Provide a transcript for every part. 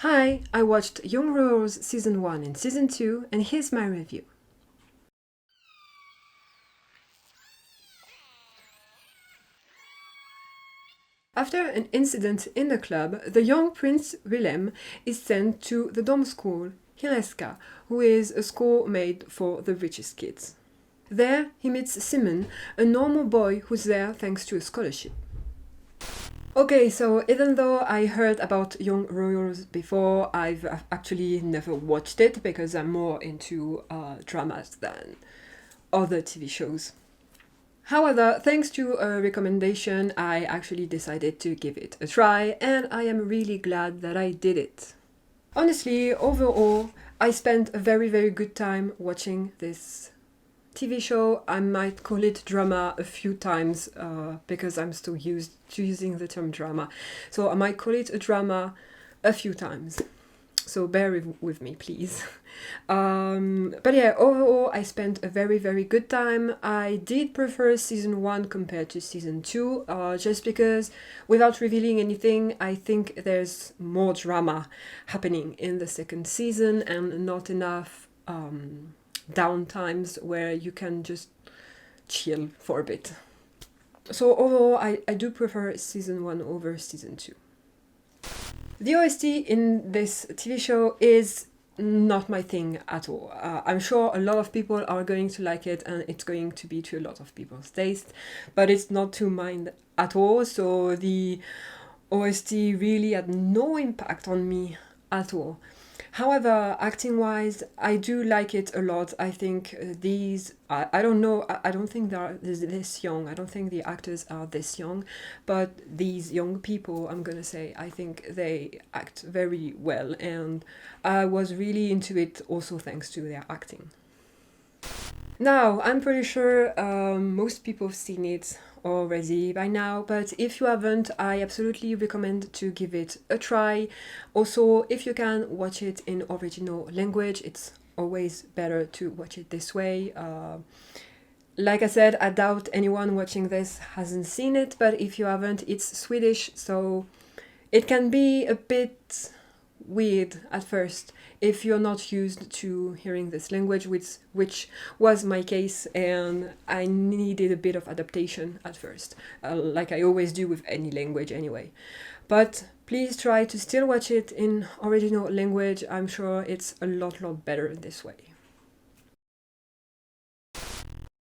Hi, I watched Young Royals Season 1 and Season 2, and here's my review. After an incident in the club, the young Prince Willem is sent to the dorm school, Hileska, who is a school made for the richest kids. There, he meets Simon, a normal boy who's there thanks to a scholarship. Okay, so even though I heard about Young Royals before, I've actually never watched it because I'm more into dramas than other TV shows. However, thanks to a recommendation, I actually decided to give it a try, and I am really glad that I did it. Honestly, overall, I spent a very good time watching this TV show. I might call it drama a few times because I'm still used to using the term drama. So I might call it a drama a few times. So bear with me, please. But yeah, overall, I spent a very good time. I did prefer Season 1 compared to Season 2, just because, without revealing anything, I think there's more drama happening in the second season and not enough downtimes where you can just chill for a bit. So overall, I do prefer Season 1 over Season 2. The OST in this TV show is not my thing at all. I'm sure a lot of people are going to like it and it's going to be to a lot of people's taste, but it's not to mine at all, so the OST really had no impact on me at all. However, acting-wise, I do like it a lot. I think I don't know, I don't think they're this young. I don't think the actors are this young, but these young people, I'm gonna say, I think they act very well, and I was really into it also thanks to their acting. Now, I'm pretty sure most people have seen it already by now, but if you haven't, I absolutely recommend to give it a try. Also, if you can, watch it in original language. It's always better to watch it this way. Like I said, I doubt anyone watching this hasn't seen it, but if you haven't, it's Swedish, so it can be a bit weird at first if you're not used to hearing this language, which was my case, and I needed a bit of adaptation at first, like I always do with any language anyway. But please try to still watch it in original language. I'm sure it's a lot better this way.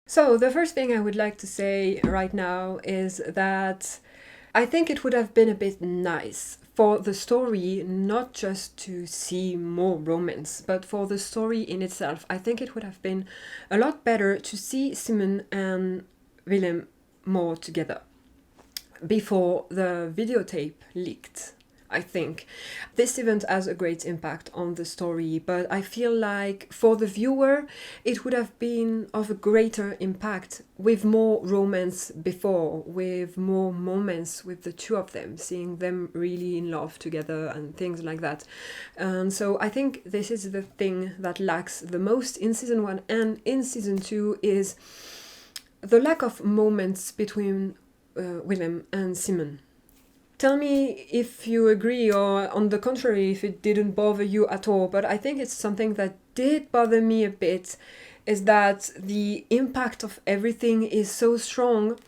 So the first thing I would like to say right now is that I think it would have been a bit nice for the story not just to see more romance, but for the story in itself. I think it would have been a lot better to see Simon and Willem more together before the videotape leaked. I think this event has a great impact on the story, but I feel like for the viewer it would have been of a greater impact with more romance before, with more moments with the two of them, seeing them really in love together and things like that. And so I think this is the thing that lacks the most in Season 1 and in Season 2 is the lack of moments between Willem and Simon. Tell me if you agree, or on the contrary, if it didn't bother you at all, but I think it's something that did bother me a bit, is that the impact of everything is so strong,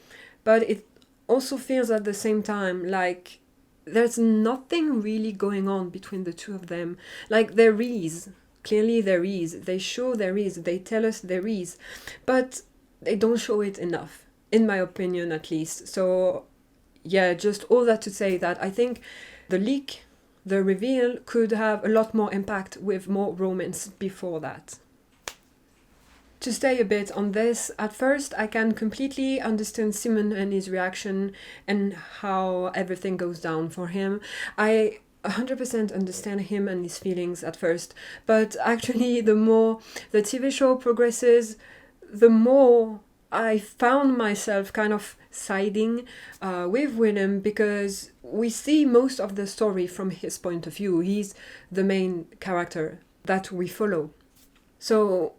but it also feels at the same time like there's nothing really going on between the two of them. Like there is, clearly there is, they show there is, they tell us there is, but they don't show it enough, in my opinion at least. So yeah, just all that to say that I think the leak, the reveal, could have a lot more impact with more romance before that. To stay a bit on this, at first I can completely understand Simon and his reaction and how everything goes down for him. I 100% understand him and his feelings at first, but actually the more the TV show progresses, the more I found myself kind of siding with Willem, because we see most of the story from his point of view. He's the main character that we follow. So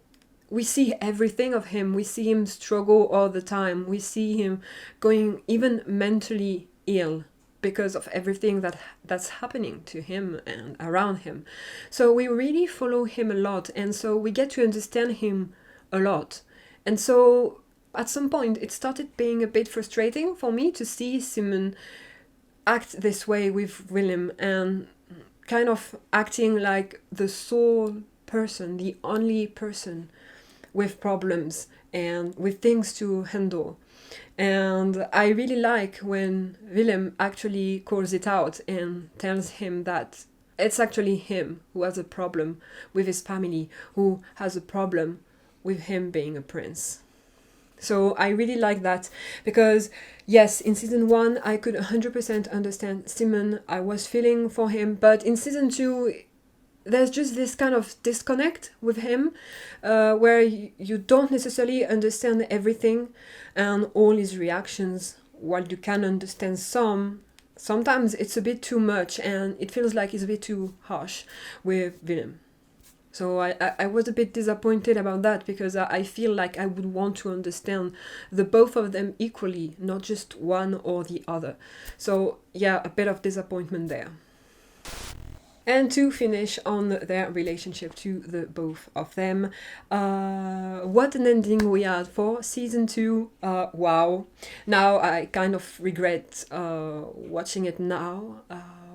we see everything of him. We see him struggle all the time. We see him going even mentally ill because of everything that's happening to him and around him. So we really follow him a lot, and so we get to understand him a lot. And so at some point it started being a bit frustrating for me to see Simon act this way with Willem, and kind of acting like the sole person, the only person with problems and with things to handle. And I really like when Willem actually calls it out and tells him that it's actually him who has a problem with his family, who has a problem with him being a prince. So I really like that, because yes, in season 1 I could 100% understand Simon, I was feeling for him, but in season 2 there's just this kind of disconnect with him, where you don't necessarily understand everything and all his reactions. While you can understand sometimes it's a bit too much, and it feels like he's a bit too harsh with Willem. So I was a bit disappointed about that, because I feel like I would want to understand the both of them equally, not just one or the other. So yeah, a bit of disappointment there. And to finish on their relationship to the both of them, what an ending we had for season 2. Wow. Now I kind of regret watching it now.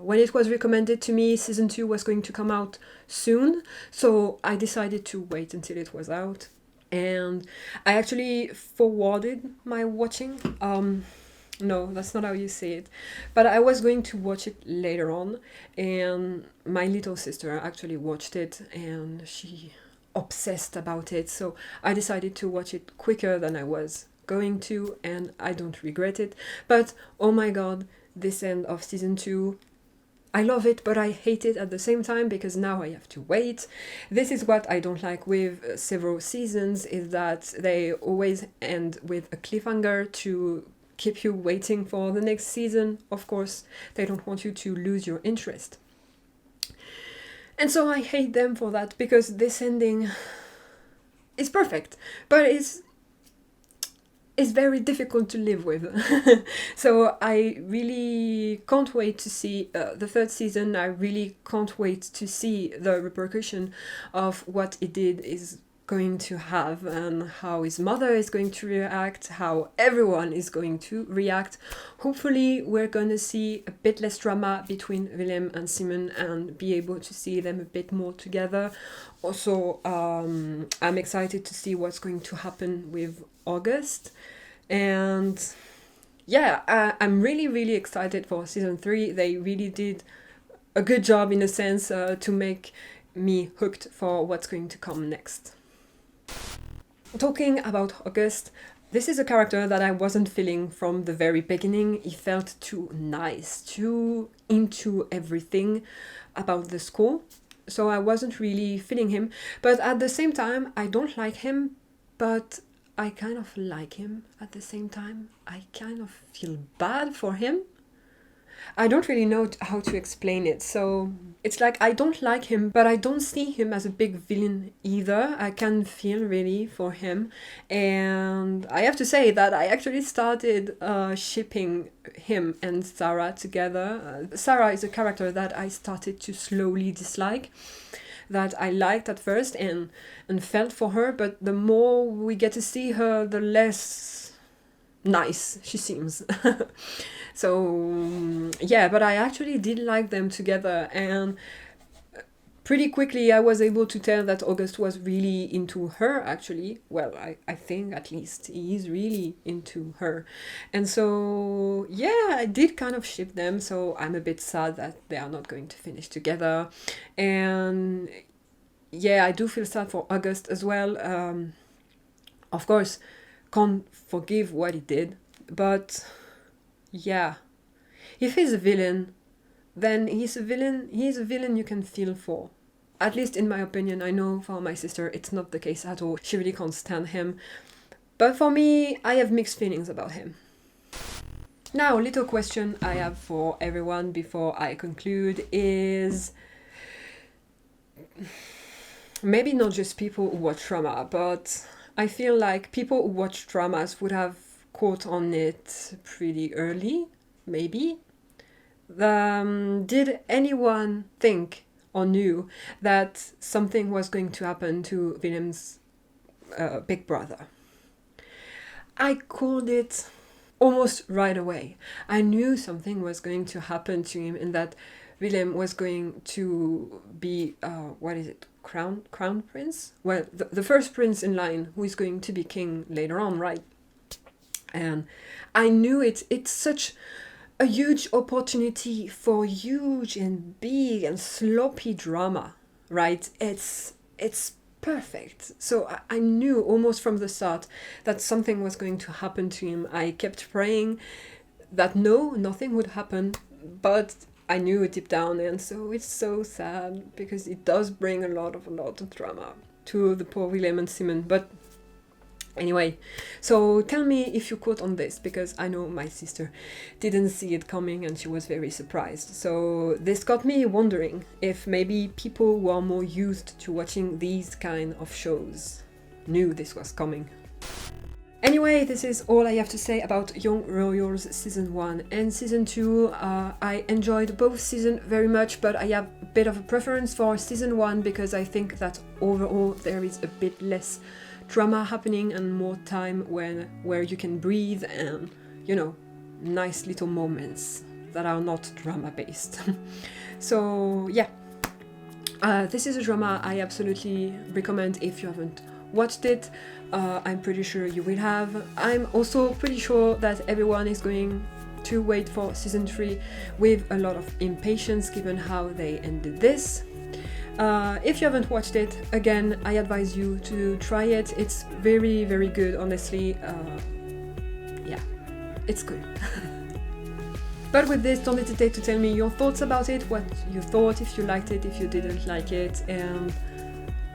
When it was recommended to me, season 2 was going to come out soon, so I decided to wait until it was out. And I actually forwarded my watching. No, that's not how you say it. But I was going to watch it later on, and my little sister actually watched it, and she obsessed about it. So I decided to watch it quicker than I was going to, and I don't regret it. But oh my god, this end of season 2, I love it, but I hate it at the same time, because now I have to wait. This is what I don't like with several seasons, is that they always end with a cliffhanger to keep you waiting for the next season. Of course, they don't want you to lose your interest. And so I hate them for that, because this ending is perfect, but it's very difficult to live with. So I really can't wait to see the third season. I really can't wait to see the repercussion of what he did is going to have, and how his mother is going to react, how everyone is going to react. Hopefully we're going to see a bit less drama between Willem and Simon, and be able to see them a bit more together. Also, I'm excited to see what's going to happen with August. And yeah, I'm really excited for season 3. They really did a good job, in a sense, to make me hooked for what's going to come next. Talking about August, this is a character that I wasn't feeling from the very beginning. He felt too nice, too into everything about the school. So I wasn't really feeling him. But at the same time, I don't like him, but I kind of like him at the same time. I kind of feel bad for him. I don't really know how to explain it. So it's like I don't like him, but I don't see him as a big villain either. I can feel really for him. And I have to say that I actually started shipping him and Sarah together. Sarah is a character that I started to slowly dislike, that I liked at first and felt for her, but the more we get to see her, the less nice she seems. So yeah, but I actually did like them together, and pretty quickly I was able to tell that August was really into her, actually. Well, I think at least he is really into her. And so yeah, I did kind of ship them, so I'm a bit sad that they are not going to finish together. And yeah, I do feel sad for August as well. Of course, can't forgive what he did, but yeah, if he's a villain, then he's a villain you can feel for. At least in my opinion. I know for my sister it's not the case at all. She really can't stand him. But for me, I have mixed feelings about him. Now, little question I have for everyone before I conclude is, maybe not just people who watch drama, but I feel like people who watch dramas would have caught on it pretty early, maybe. did anyone think or knew that something was going to happen to Willem's big brother? I called it almost right away. I knew something was going to happen to him and that Willem was going to be, crown prince? Well, the first prince in line who is going to be king later on, right? And I knew it's such a huge opportunity for huge and big and sloppy drama, right? It's perfect. So I knew almost from the start that something was going to happen to him. I kept praying that nothing would happen, but I knew it deep down, and so it's so sad because it does bring a lot of drama to the poor Willem and Simon. But anyway, so tell me if you caught on this, because I know my sister didn't see it coming and she was very surprised. So this got me wondering if maybe people who are more used to watching these kind of shows knew this was coming. Anyway, this is all I have to say about Young Royals Season 1 and Season 2. I enjoyed both seasons very much, but I have a bit of a preference for Season 1 because I think that overall there is a bit less drama happening and more time where you can breathe and, you know, nice little moments that are not drama based. So yeah, this is a drama I absolutely recommend if you haven't watched it. I'm pretty sure you will have. I'm also pretty sure that everyone is going to wait for Season 3 with a lot of impatience given how they ended this. If you haven't watched it, again, I advise you to try it. It's very, very good, honestly. Yeah, it's good. But with this, don't hesitate to tell me your thoughts about it, what you thought, if you liked it, if you didn't like it, and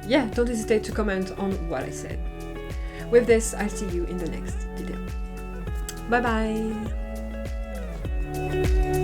yeah, don't hesitate to comment on what I said. With this, I'll see you in the next video. Bye bye!